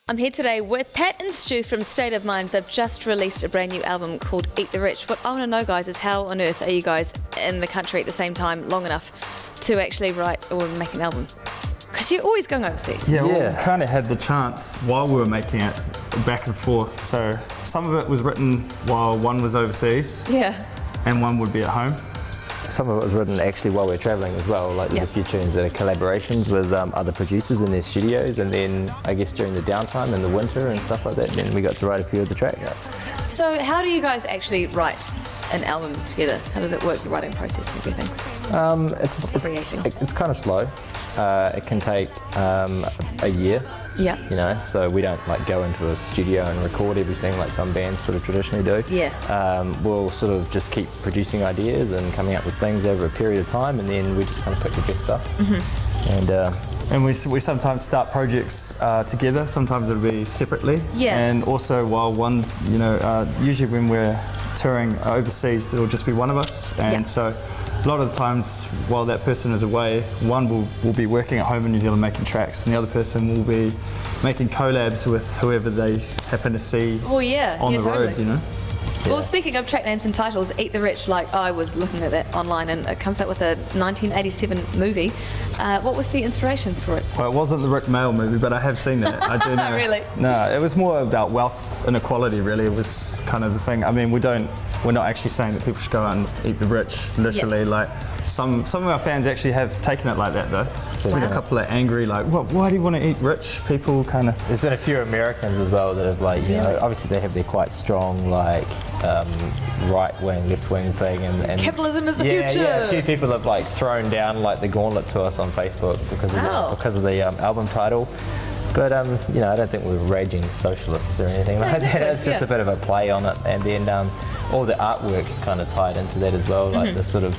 I'm here today with Pat and Stu from State of Mind. They've just released a brand new album called Eat the Rich. What I want to know, guys, is how on earth are you guys in the country at the same time long enough to actually write or make an album? Because you're always going overseas. Yeah, we kind of had the chance while we were making it back and forth. So some of it was written while one was overseas. Yeah. And one would be at home. Some of it was written actually while we're travelling as well, like there's a few tunes that are collaborations with other producers in their studios, and then I guess during the downtime in the winter and stuff like that, then we got to write a few of the tracks. So how do you guys actually write an album together? How does it work, the writing process and everything? It's kind of slow. It can take a year. Yeah. You know, so we don't like go into a studio and record everything like some bands sort of traditionally do. Yeah. We'll sort of just keep producing ideas and coming up with things over a period of time, and then we just kind of pick the best stuff. Mm-hmm. And we sometimes start projects together, sometimes it'll be separately. Yeah. And also while one, usually when we're touring overseas, it'll just be one of us. And so a lot of the times while that person is away, one will be working at home in New Zealand making tracks, and the other person will be making collabs with whoever they happen to see on the road, you know. Well, speaking of track names and titles, Eat the Rich, like I was looking at that online and it comes out with a 1987 movie. What was the inspiration for it? Well, it wasn't the Rick Mail movie, but I have seen that. I do know. Really? No, it was more about wealth inequality, really. It was kind of the thing. I mean, we're not actually saying that people should go out and eat the rich, literally. Like some of our fans actually have taken it like that, though. There's been a couple of angry, like, why do you want to eat rich? People kind of. There's been a few Americans as well that have, like, you know, obviously they have their quite strong, like, right-wing, left-wing thing, and capitalism is the future. Yeah, a few people have like thrown down like the gauntlet to us on Facebook because of the album title. But you know, I don't think we're raging socialists or anything like that. It's just a bit of a play on it, and then all the artwork kind of tied into that as well, like the sort of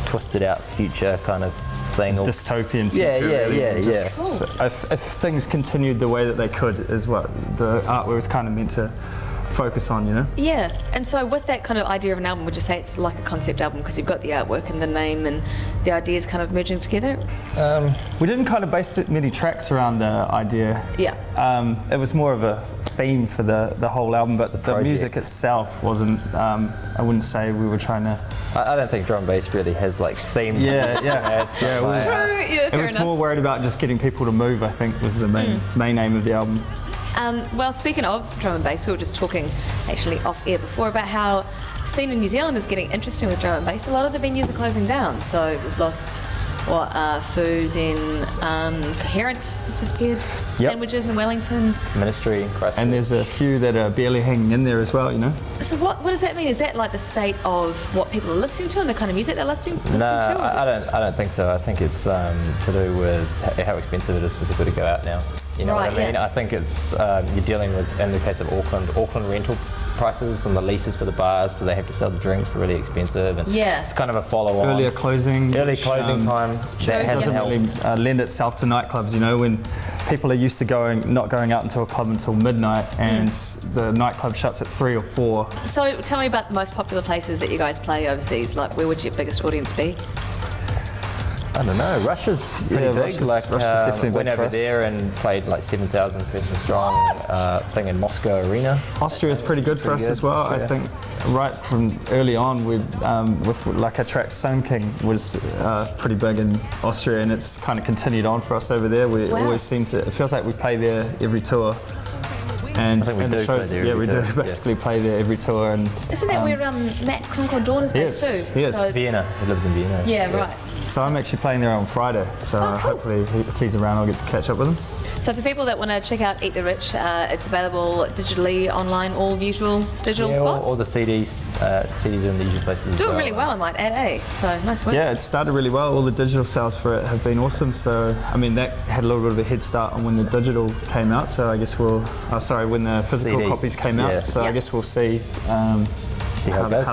twisted out future kind of thing. Dystopian future. Yeah. If things continued the way that they could, is what the artwork was kind of meant to focus on, you know? Yeah, and so with that kind of idea of an album, would you say it's like a concept album because you've got the artwork and the name and the ideas kind of merging together? We didn't kind of base many tracks around the idea. Yeah. It was more of a theme for the whole album, but the music itself wasn't, I wouldn't say we were trying to... I don't think drum and bass really has like theme. It was more worried about just getting people to move, I think, was the main aim of the album. Well, speaking of drum and bass, we were just talking actually off air before about how the scene in New Zealand is getting interesting with drum and bass. A lot of the venues are closing down, so we've lost Foos in Coherent has disappeared, Sandwiches in Wellington, Ministry in Christchurch. And there's a few that are barely hanging in there as well, you know. So what does that mean? Is that like the state of what people are listening to and the kind of music they're listening to? No, I don't think so. I think it's to do with how expensive it is for people to go out now. You know what I mean? I think it's you're dealing with, in the case of Auckland rental prices and the leases for the bars, so they have to sell the drinks for really expensive, and it's kind of a follow-on. Early closing time. That hasn't really lend itself to nightclubs, you know, when people are used to not going out into a club until midnight, and the nightclub shuts at 3 or 4. So tell me about the most popular places that you guys play overseas. Like, where would your biggest audience be? I don't know. Russia's pretty big. Russia's definitely went over there and played like 7,000 person strong thing in Moscow Arena. Austria's pretty good for us as well. I think right from early on with like our track Sun King was pretty big in Austria, and it's kind of continued on for us over there. We always seem to. It feels like we play there every tour. And the shows, we do basically play there every tour. And isn't that where Matt Concord Dawn is based too? Yes, Vienna. He lives in Vienna. Yeah, right. So I'm actually playing there on Friday, so hopefully if he's around I'll get to catch up with him. So for people that want to check out Eat the Rich, it's available digitally, online, all usual digital spots? all the CDs in the usual places. Doing really well, I might add, So nice work. Yeah, it started really well. All the digital sales for it have been awesome. So, I mean, that had a little bit of a head start on when the digital came out. So I guess when the physical copies came out. So I guess we'll see how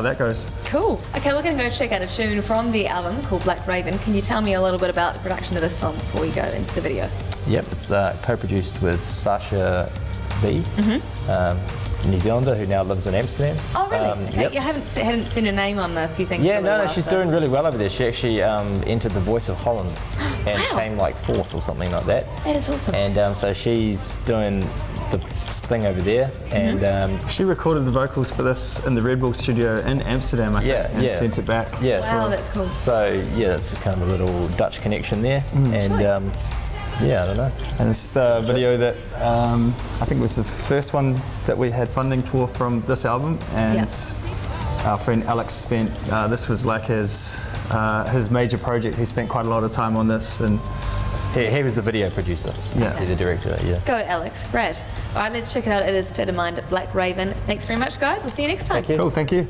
that goes. Cool. Okay, we're going to go check out a tune from the album called Black Raven. Can you tell me a little bit about the production of this song before we go into the video? Yep, it's co-produced with Sasha V, New Zealander who now lives in Amsterdam. Oh, really? Okay. Yep. You hadn't seen her name on a few things. Yeah, for a little no, while, she's so. doing really well over there. She actually entered the Voice of Holland and came like 4th or something like that. That is awesome. And so she's doing the thing over there, and She recorded the vocals for this in the Red Bull studio in Amsterdam, I think, and sent it back. yeah. Wow, that's cool. So yeah, that's kind of a little Dutch connection there, and yeah, I don't know. And it's the video that I think was the first one that we had funding for from this album, and our friend Alex spent, this was like his major project. He spent quite a lot of time on this, and He was the video producer. Yeah. The director. Yeah. Go, Alex. Rad. All right, let's check it out. It is State of Mind at Black Raven. Thanks very much, guys. We'll see you next time. Thank you. cool, thank you.